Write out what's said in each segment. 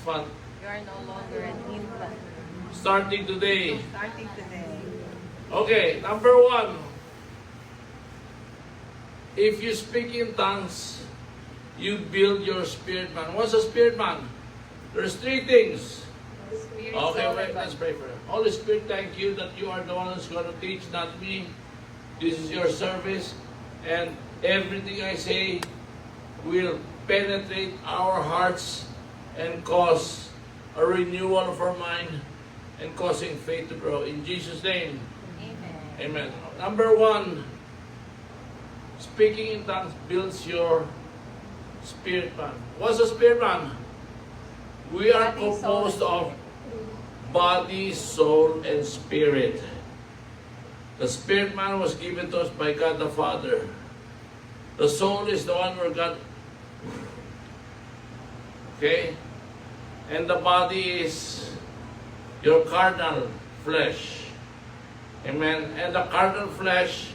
month. You are no longer an infant. Starting today. Starting today. Okay, number 1. If you speak in tongues, you build your spirit man. What's a spirit man? There's 3 things. Spirit, Okay, soul, wait, and let's body. pray for it. Holy Spirit, thank you that you are the one who's going to teach, not me. This is your service, and everything I say will penetrate our hearts and cause a renewal of our mind and causing faith to grow. In Jesus' name, Amen. amen. Number 1, speaking in tongues builds your spirit man. What's a spirit man? We are Body, soul, composed of body, soul, and spirit. The spirit man was given to us by God the Father. The soul is the one where God... Okay? And the body is your carnal flesh. Amen? And the carnal flesh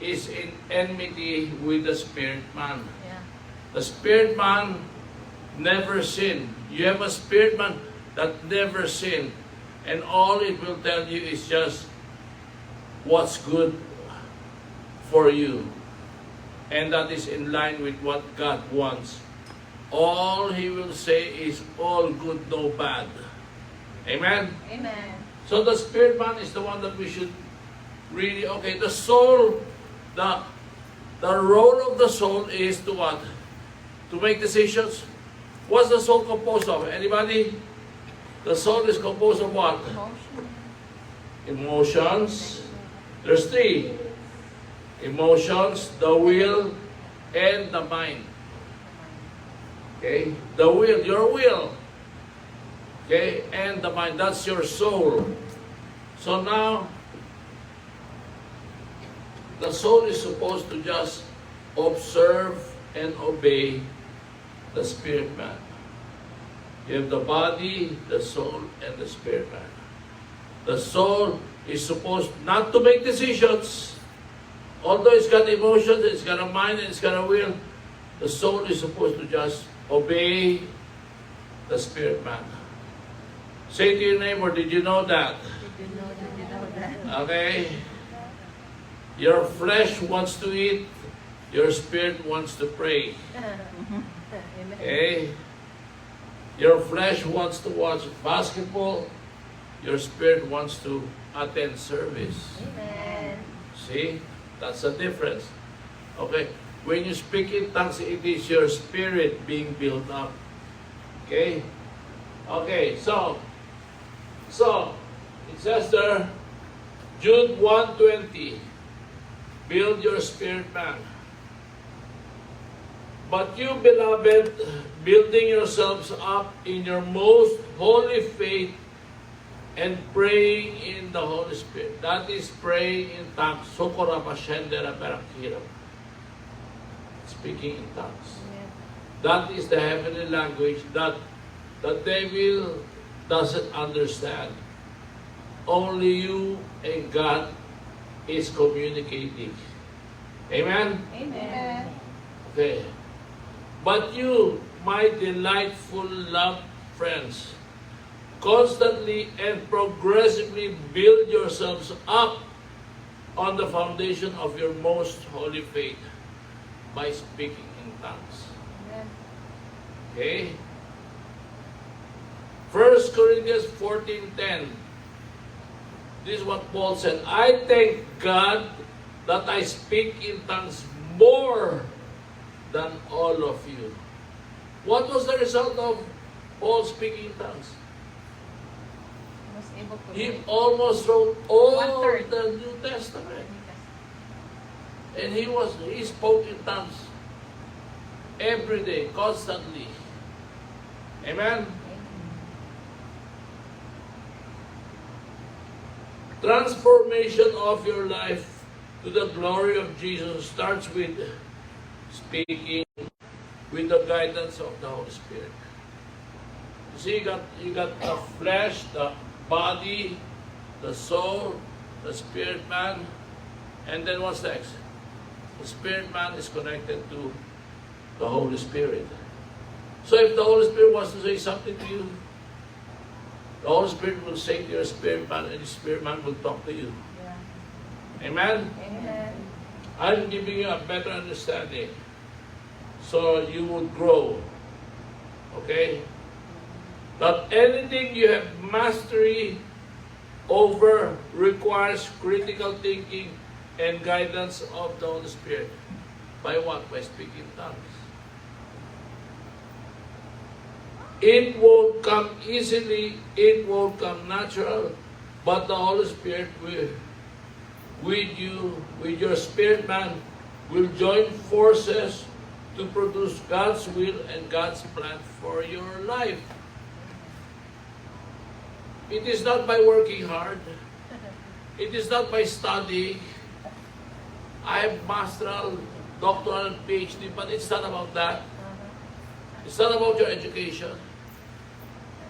is in enmity with the spirit man. Yeah. The spirit man never sinned. You have a spirit man that never sinned. And all it will tell you is just what's good for you. And that is in line with what God wants. All He will say is all good, no bad. Amen? Amen. So the spirit man is the one that we should really... Okay, the soul, the role of the soul is to what? To make decisions. What's the soul composed of? Anybody? The soul is composed of what? Emotion. Emotions. There's 3. Emotions, the will, and the mind. Okay? The will, your will. Okay? And the mind, that's your soul. So now, the soul is supposed to just observe and obey the spirit man. You have the body, the soul, and the spirit man. The soul is supposed not to make decisions. Although it's got emotions, it's got a mind, and it's got a will, the soul is supposed to just obey the spirit man. Say to your neighbor, did you know that? Did you know that? Okay? Your flesh wants to eat, your spirit wants to pray. Amen. Okay? Your flesh wants to watch basketball, your spirit wants to attend service. Amen. See? That's the difference. Okay? When you speak in tongues, it is your spirit being built up. Okay? Okay, so it says there, Jude 1:20, build your spirit man. But you, beloved, building yourselves up in your most holy faith and praying in the Holy Spirit. That is praying in tongues. Speaking in tongues. That is the heavenly language that the devil doesn't understand. Only you and God is communicating. Amen? Amen. Okay. But you, my delightful loved friends, constantly and progressively build yourselves up on the foundation of your most holy faith by speaking in tongues. Amen. Okay? 1 Corinthians 14:10. This is what Paul said. I thank God that I speak in tongues more than all of you. What was the result of Paul speaking in tongues? Was able to He read. almost wrote all 1/3. the New Testament. And he spoke in tongues every day, constantly. Amen? Transformation of your life to the glory of Jesus starts with speaking with the guidance of the Holy Spirit. You see, you got the flesh, the body, the soul, the spirit man, and then what's next? The spirit man is connected to the Holy Spirit. So if the Holy Spirit wants to say something to you, the Holy Spirit will say to your spirit man, and the spirit man will talk to you. Yeah. Amen? Amen. I'm giving you a better understanding so you will grow. Okay? That anything you have mastery over requires critical thinking and guidance of the Holy Spirit. By what? By speaking tongues. It won't come easily, it won't come natural, but the Holy Spirit will, with you, with your spirit man, will join forces to produce God's will and God's plan for your life. It is not by working hard. It is not by studying. I have masteral, doctoral, PhD, but it's not about that. It's not about your education.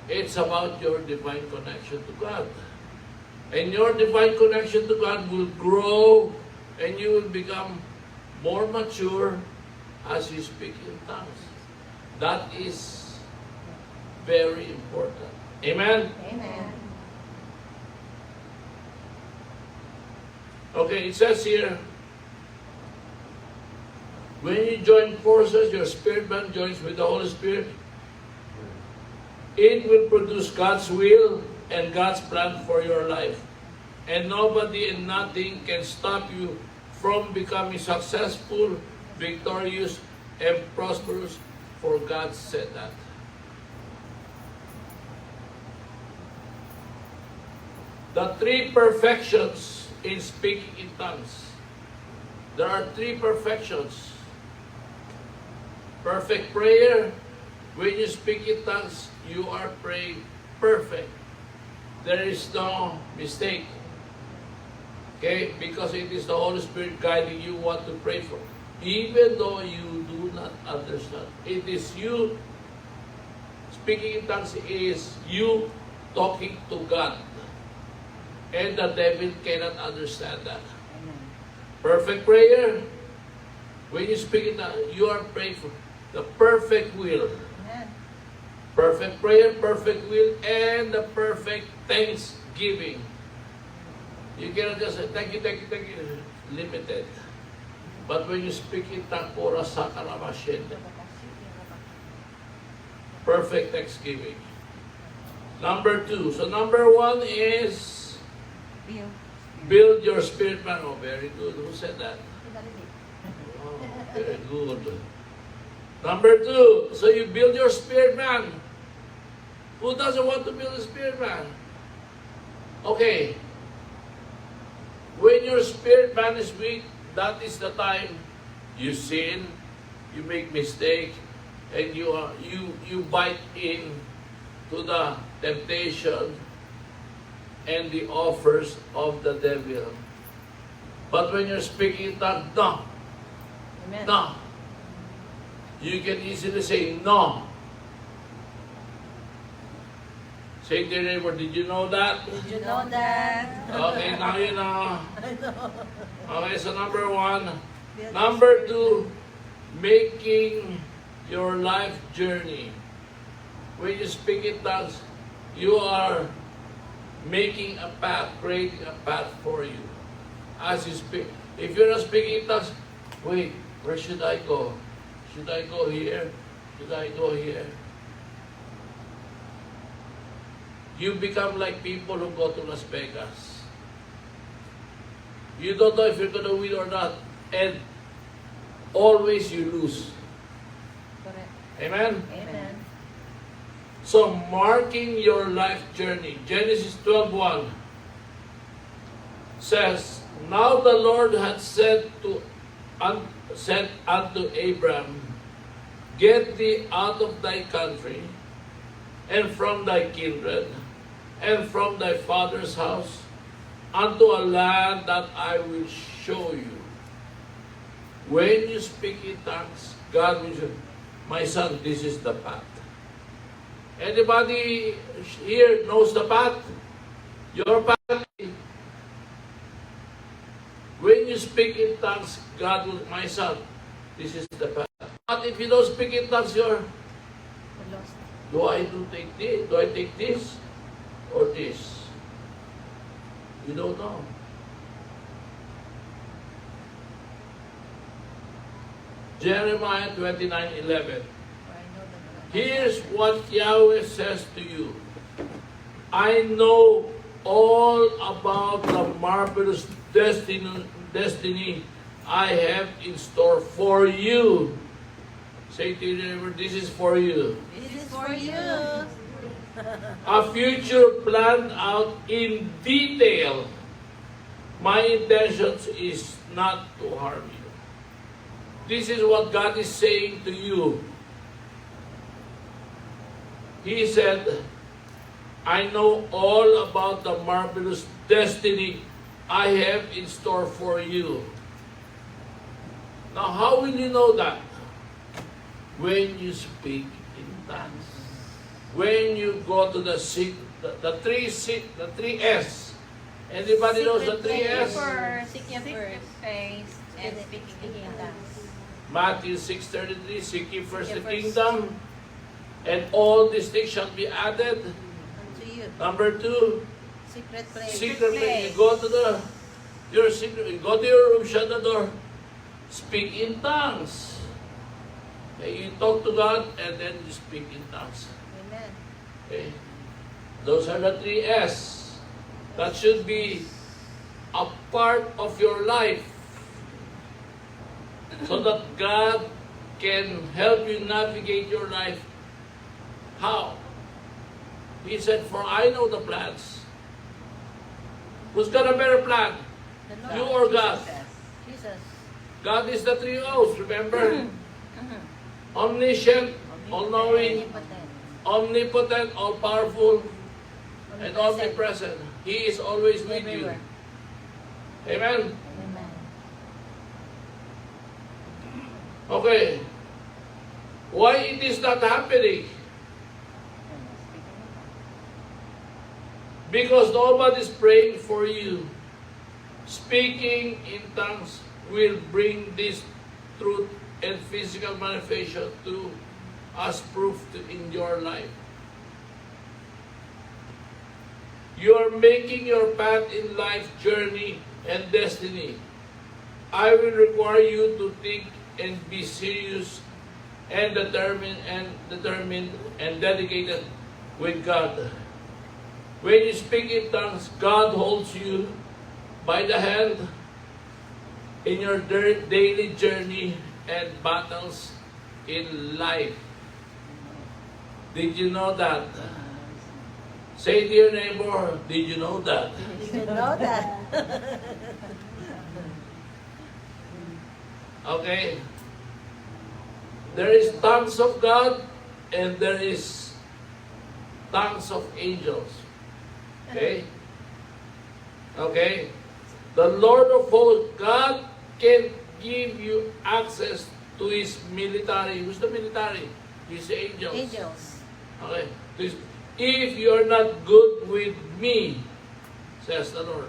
It's about your divine connection to God. And your divine connection to God will grow and you will become more mature as you speak in tongues. That is very important. Amen? Amen. Okay, it says here, when you join forces, your spirit man joins with the Holy Spirit, it will produce God's will and God's plan for your life. And nobody and nothing can stop you from becoming successful, victorious, and prosperous, for God said that. The three perfections in speaking in tongues. There are three perfections. Perfect prayer. When you speak in tongues, you are praying perfect. There is no mistake. Okay? Because it is the Holy Spirit guiding you what to pray for. Even though you do not understand. It is you, speaking in tongues is you talking to God. And the devil cannot understand that. Amen. Perfect prayer. When you speak in tongues, you are praying for the perfect will. Amen. Perfect prayer, perfect will, and the perfect thanksgiving. You cannot just say, thank you, limited. But when you speak in tongues, perfect thanksgiving. Number 2. So number 1 is build your spirit man. Oh, very good. Who said that? Oh, very good. Number 2, so you build your spirit man. Who doesn't want to build a spirit man? Okay. When your spirit man is weak, that is the time you sin, you make mistake, and you bite in to the temptation and the offers of the devil. But when you're speaking in tongues, no, Amen. no. You can easily say no. Say to your neighbor, did you know that? Did you know that? Okay, now you know. I know. Okay, so number 1. Number 2, making your life journey. When you speak in tongues, you are making a path, creating a path for you. As you speak. If you're not speaking in tongues, wait, where should I go? Should I go here? Should I go here? You become like people who go to Las Vegas. You don't know if you're going to win or not. And always you lose. Correct. Amen? Amen. So, marking your life journey. Genesis 12:1 says, Now the Lord had said unto Abram, Get thee out of thy country, and from thy kindred, and from thy father's house, unto a land that I will show you. When you speak in tongues, God will say, My son, this is the path. Anybody here knows the path? Your path. When you speak in tongues, God will, my son, this is the path. But if you don't speak in tongues, Do I take this? Do I take this or this? You don't know. Jeremiah 29:11. Here's what Yahweh says to you. I know all about the marvelous destiny I have in store for you. Say to your neighbor, this is for you. This is for you. A future planned out in detail. My intentions is not to harm you. This is what God is saying to you. He said, I know all about the marvelous destiny I have in store for you. Now, how will you know that? When you speak in tongues. When you go to the three S. Anybody knows the three S? Seek ye first face and speaking in tongues. Matthew 6:33, seek ye first the Seek ye first. kingdom, and all these things shall be added. Unto you. Number 2, Secret place. secret place. You go to your secret, you go to your room, shut the door, speak in tongues. Okay, you talk to God and then you speak in tongues. Amen. Okay? Those are the three S. That should be a part of your life so that God can help you navigate your life. How? He said, for I know the plans. Who's got a better plan? The Lord. You or God? Jesus. God is the three O's, remember? Omniscient, all-knowing, omnipotent, all-powerful, and omnipresent. He is always with you. Everywhere. Amen? Amen. Okay. Why it is not happening? Because nobody's praying for you. Speaking in tongues will bring this truth and physical manifestation to as proof in your life. You are making your path in life journey and destiny. I will require you to think and be serious and determined and dedicated with God. When you speak in tongues, God holds you by the hand in your daily journey and battles in life. Did you know that? Say to your neighbor, did you know that? Did you know that? Okay? There is tongues of God and there is tongues of angels. Okay? Okay? The Lord of hosts, God can give you access to His military. Who's the military? His angels. Angels. Okay? If you are not good with me, says the Lord,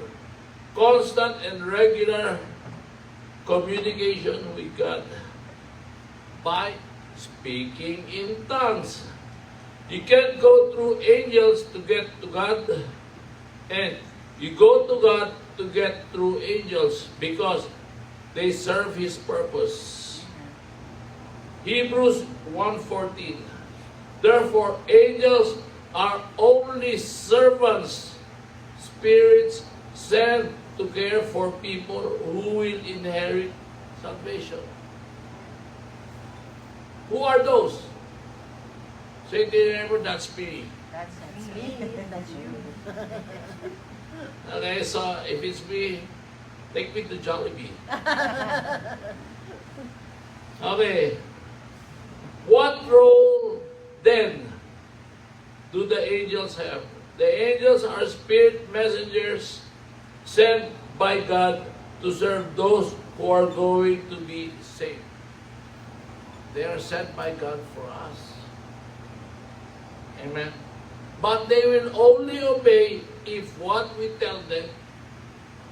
constant and regular communication with God by speaking in tongues. You can't go through angels to get to God, and you go to God to get through angels because they serve His purpose. Hebrews 1:14. Therefore, angels are only servants, spirits sent to care for people who will inherit salvation. Who are those? Say to your neighbor, that's me. That's me. That's you. Okay, so if it's me, take me to Jollibee. Okay. What role then do the angels have? The angels are spirit messengers sent by God to serve those who are going to be saved. They are sent by God for us. Amen. But they will only obey if what we tell them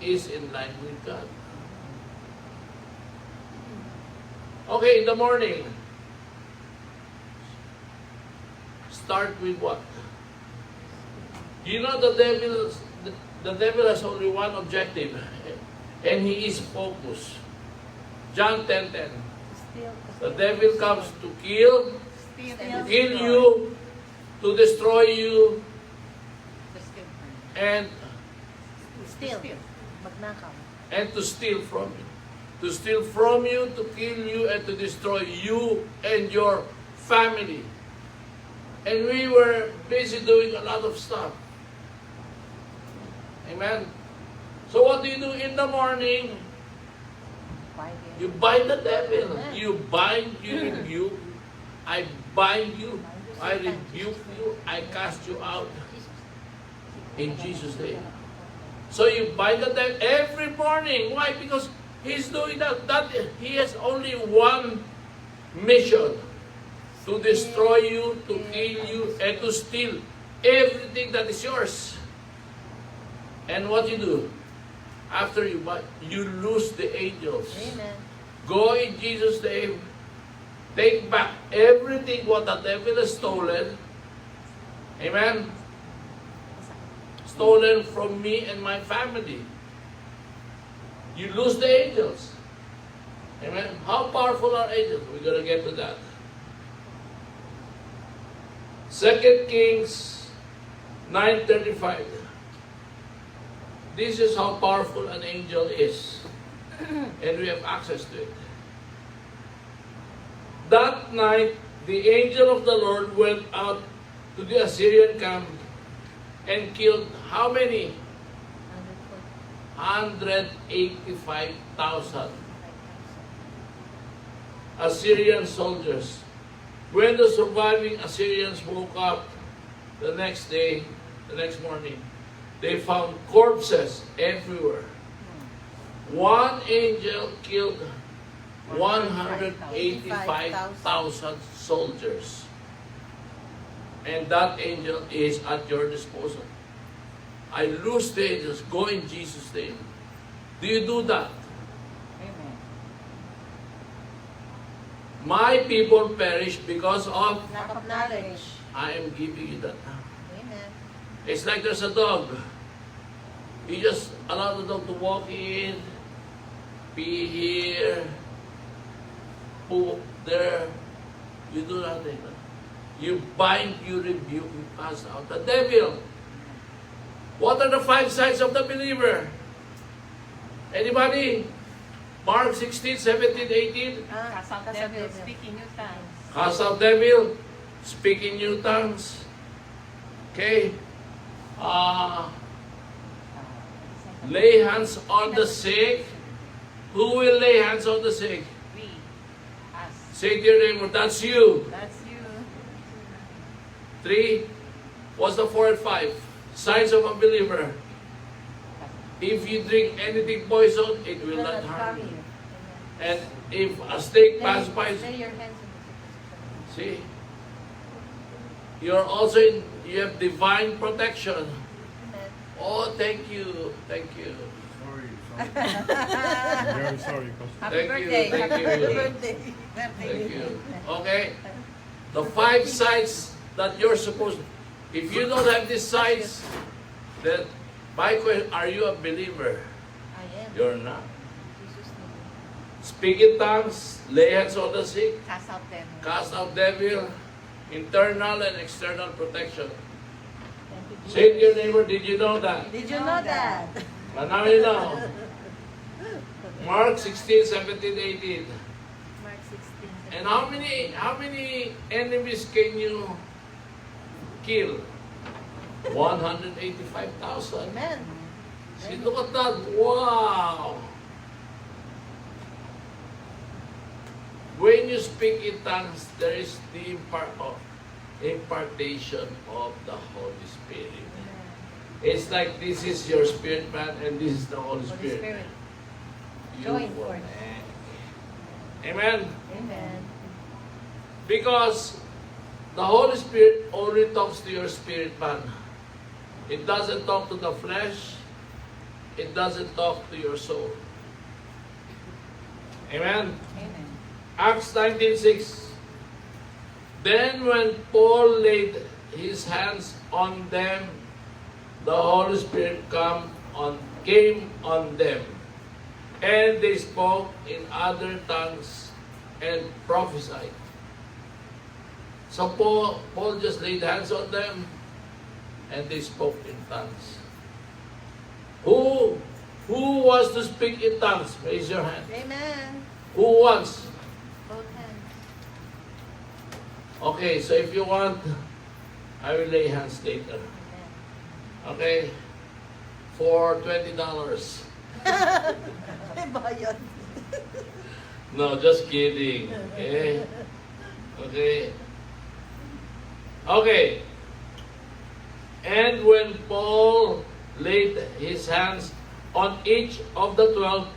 is in line with God. Okay, in the morning, start with what? You know the devil has only one objective, and he is focused. John 10:10. The devil comes to kill, you, to destroy you, and Steal. Magnakaw. and to steal from you. To steal from you, to kill you, and to destroy you and your family. And we were busy doing a lot of stuff. Amen. So what do you do in the morning? You bind the devil. You bind, you rebuke. I bind you. I rebuke you. I cast you out. In Jesus' name. So you bind the devil every morning. Why? Because he's doing that. He has only one mission. To destroy you, to kill you, and to steal everything that is yours. And what you do? After you bind, you lose the angels. Amen. Go in Jesus' name. Take back everything what the devil has stolen. Amen. Stolen from me and my family. You lose the angels. Amen. How powerful are angels? We're going to get to that. 2 Kings 9:35. This is how powerful an angel is. And we have access to it. That night, the angel of the Lord went out to the Assyrian camp and killed how many? 185,000 Assyrian soldiers. When the surviving Assyrians woke up the next morning, they found corpses everywhere. One angel killed 185,000 soldiers. And that angel is at your disposal. I lose the angels. Go in Jesus' name. Do you do that? Amen. My people perish because of... Lack of knowledge. I am giving you that now. Amen. It's like there's a dog. You just allow the dog to walk in, pee here, poop there. You do nothing. You bind, you rebuke, you cast out the devil. What are the 5 signs of the believer? Anybody? Mark 16, 17, 18. Cast out devil, speaking new tongues. Cast out devil, speak in new tongues. Okay? Lay hands on the sick. Who will lay hands on the sick? We, us. Say to your neighbor, that's you. That's you. 3. What's the 4 and 5? Signs of a believer. If you drink anything poison, it will not harm you. And if a snake passes by, Lay your hands on the see, you're also in, you have divine protection. Amen. Oh, thank you, thank you. Sorry. Very sorry. Happy Thank birthday. you, thank Happy you. birthday. Thank you. Okay? The 5 signs that you're supposed to, if you don't have these signs, then my question, are you a believer? I am. You're not. Jesus' name. Speak in tongues, lay hands on the sick, Cast out devil. cast out devil, internal and external protection. Thank you, Jesus. Say to your neighbor, did you know that? Did you know that? Now you know. Mark 16, 17, 18. Mark 16. And how many enemies can you kill? 185,000. Amen. See, look at that. Wow. When you speak in tongues, there is the impartation of the Holy Spirit. Amen. It's like this is your spirit man and this is the Holy Holy Spirit. Spirit. You Join connect. force. Amen. Amen. Because the Holy Spirit only talks to your spirit man. It doesn't talk to the flesh. It doesn't talk to your soul. Amen. Amen. Acts 19:6. Then when Paul laid his hands on them, the Holy Spirit came on them. And they spoke in other tongues and prophesied. So Paul just laid hands on them and they spoke in tongues. Who wants to speak in tongues? Raise your hand. Amen. Who wants? Both hands. Okay, so if you want, I will lay hands later. Amen. Okay? For $20. May bayad. No, just kidding. Okay? Okay. Okay. And when Paul laid his hands on each of the 12,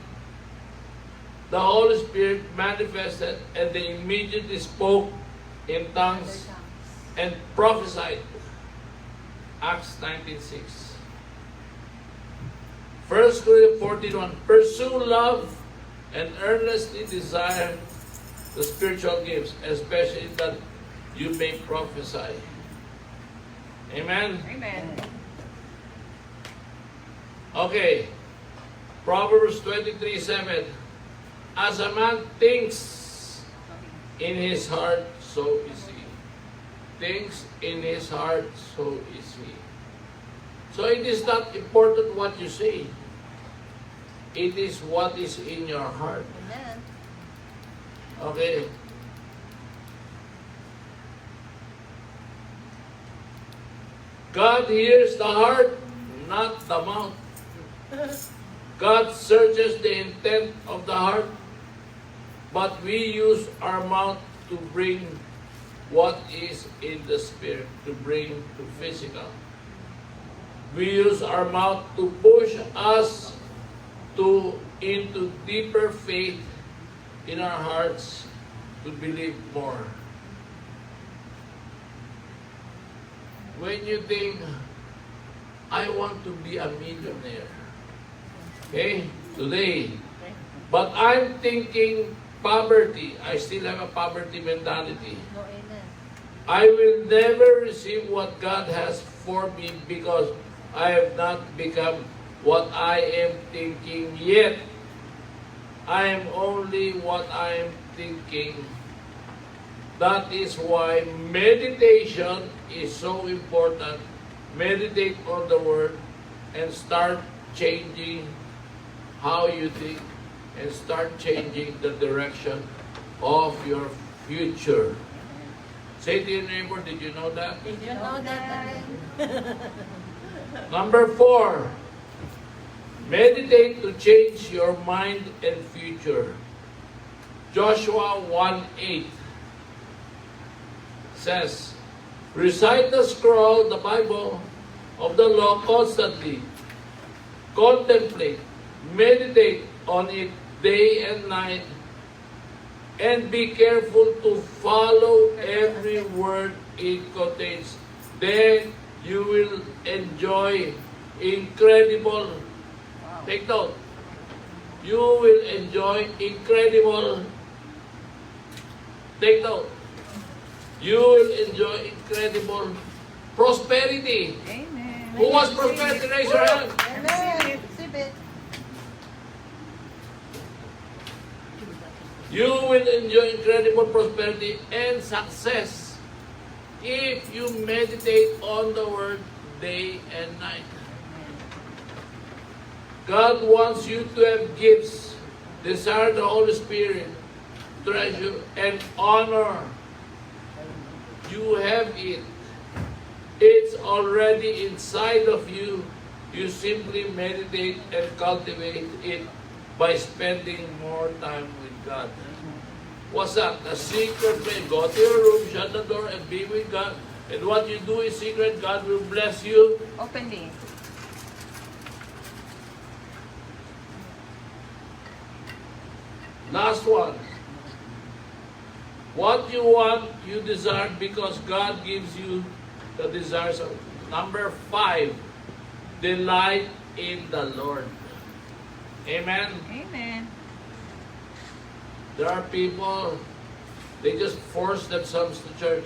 the Holy Spirit manifested, and they immediately spoke in tongues and prophesied. Acts 19:6. 1 Corinthians 14:1. Pursue love and earnestly desire the spiritual gifts, especially that you may prophesy. Amen? Amen. Okay. Proverbs 23:7. As a man thinks in his heart, so is he. Thinks in his heart, so is he. So it is not important what you say. It is what is in your heart. Amen. Okay? God hears the heart, not the mouth. God searches the intent of the heart, but we use our mouth to bring what is in the spirit, to bring to physical. We use our mouth to push us into deeper faith in our hearts, to believe more. When you think, I want to be a millionaire, okay, today, but I'm thinking poverty, I still have a poverty mentality. No, amen. I will never receive what God has for me because I have not become what I am thinking yet. I am only what I am thinking. That is why meditation is so important. Meditate on the Word and start changing how you think and start changing the direction of your future. Say to your neighbor, did you know that? Did you know that? Number 4, meditate to change your mind and future. Joshua 1:8 says, recite the scroll, the Bible, of the law constantly. Contemplate, meditate on it day and night, and be careful to follow every word it contains. Then you will enjoy incredible, take note, you will enjoy incredible, take note, you will enjoy incredible prosperity. Amen. Who wants prosperity? Raise your hand. Amen. Receive it. You will enjoy incredible prosperity and success if you meditate on the Word day and night. God wants you to have gifts, desire the Holy Spirit, treasure, and honor. You have it. It's already inside of you. You simply meditate and cultivate it by spending more time with God. What's that? The secret way. Go to your room, shut the door, and be with God. And what you do in secret, God will bless you. Openly. Last one. What you want, you desire because God gives you the desires of. Number 5, delight in the Lord. Amen. Amen. There are people, they just force themselves to church.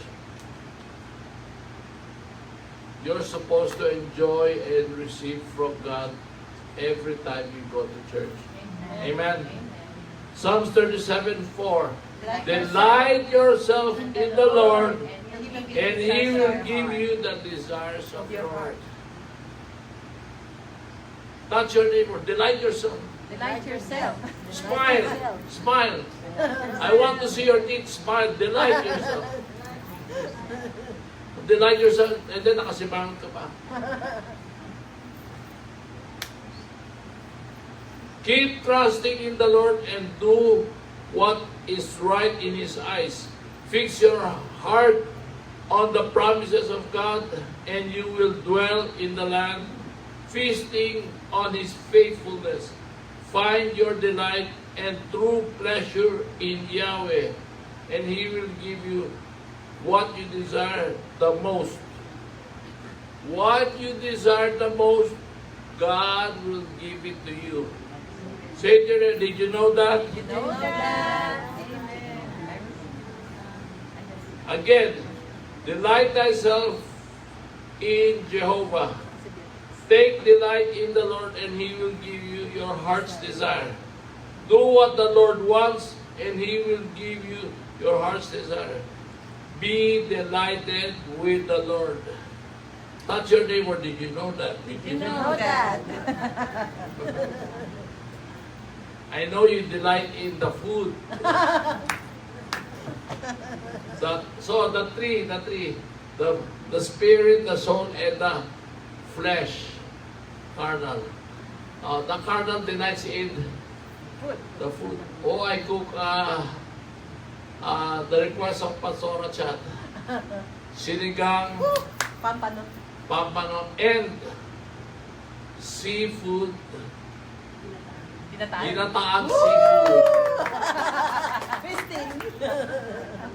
you're supposed to enjoy and receive from God every time you go to church. Amen. Psalms 37:4. Delight yourself in the Lord, and He will give you the desires of your heart. Touch your neighbor. Delight yourself. Delight yourself. Smile. Smile. I want to see your teeth smile. Delight yourself. Delight yourself. And then nakasimangot ka pa. Keep trusting in the Lord and do what is right in His eyes. Fix your heart on the promises of God, and you will dwell in the land, feasting on His faithfulness. Find your delight and true pleasure in Yahweh, and He will give you what you desire the most. What you desire the most, God will give it to you. Say to them, did you know that? You know that. Amen. Again, delight thyself in Jehovah. Take delight in the Lord, and He will give you your heart's desire. Do what the Lord wants, and He will give you your heart's desire. Be delighted with the Lord. Touch your neighbor. Did you know that? Did you Know that. I know you delight in the food. So the three, the spirit, the soul, and the flesh, carnal. The carnal delights in the food. Oh, I cook the request of Pastora Chat. Sinigang, pampano, and seafood. Ginataang seafood. Fisting.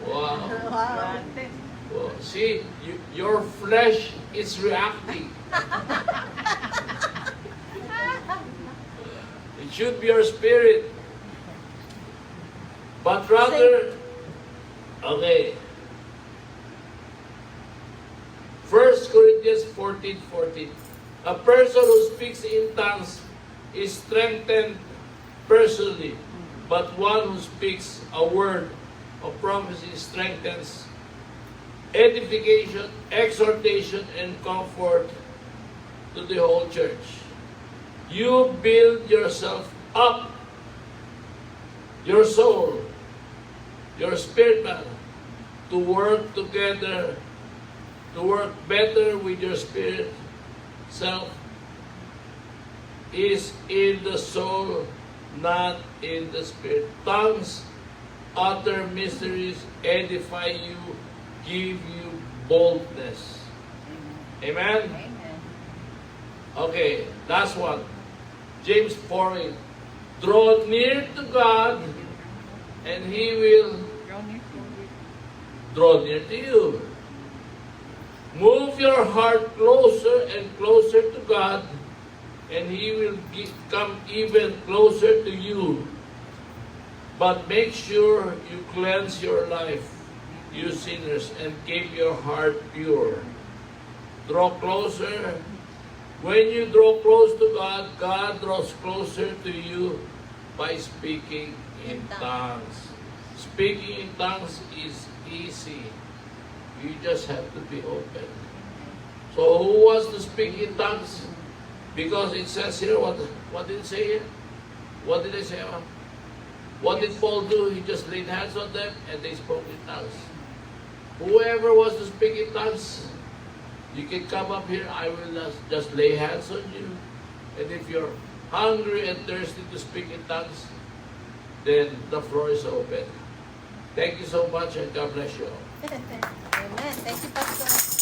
Wow. Wow. See, your flesh is reacting. It should be your spirit. But rather, okay. 1 Corinthians 14:14. A person who speaks in tongues is strengthened personally, but one who speaks a word of prophecy strengthens edification, exhortation, and comfort to the whole church. You build yourself up, your soul, your spirit man, to work together, to work better with your spirit self, is in the soul, not in the spirit. Tongues, utter mysteries, edify you, give you boldness. Amen? Amen. Okay, last one. James 4:8. Draw near to God, and He will draw near to you. Move your heart closer and closer to God, and He will come even closer to you. But make sure you cleanse your life, you sinners, and keep your heart pure. Draw closer. When you draw close to God, God draws closer to you by speaking in tongues. Speaking in tongues is easy. You just have to be open. So who wants to speak in tongues? Because it says here, what did it say here? What did they say? What did Paul do? He just laid hands on them and they spoke in tongues. Whoever wants to speak in tongues, you can come up here. I will just lay hands on you. And if you're hungry and thirsty to speak in tongues, then the floor is open. Thank you so much and God bless you all. Amen. Thank you, Pastor.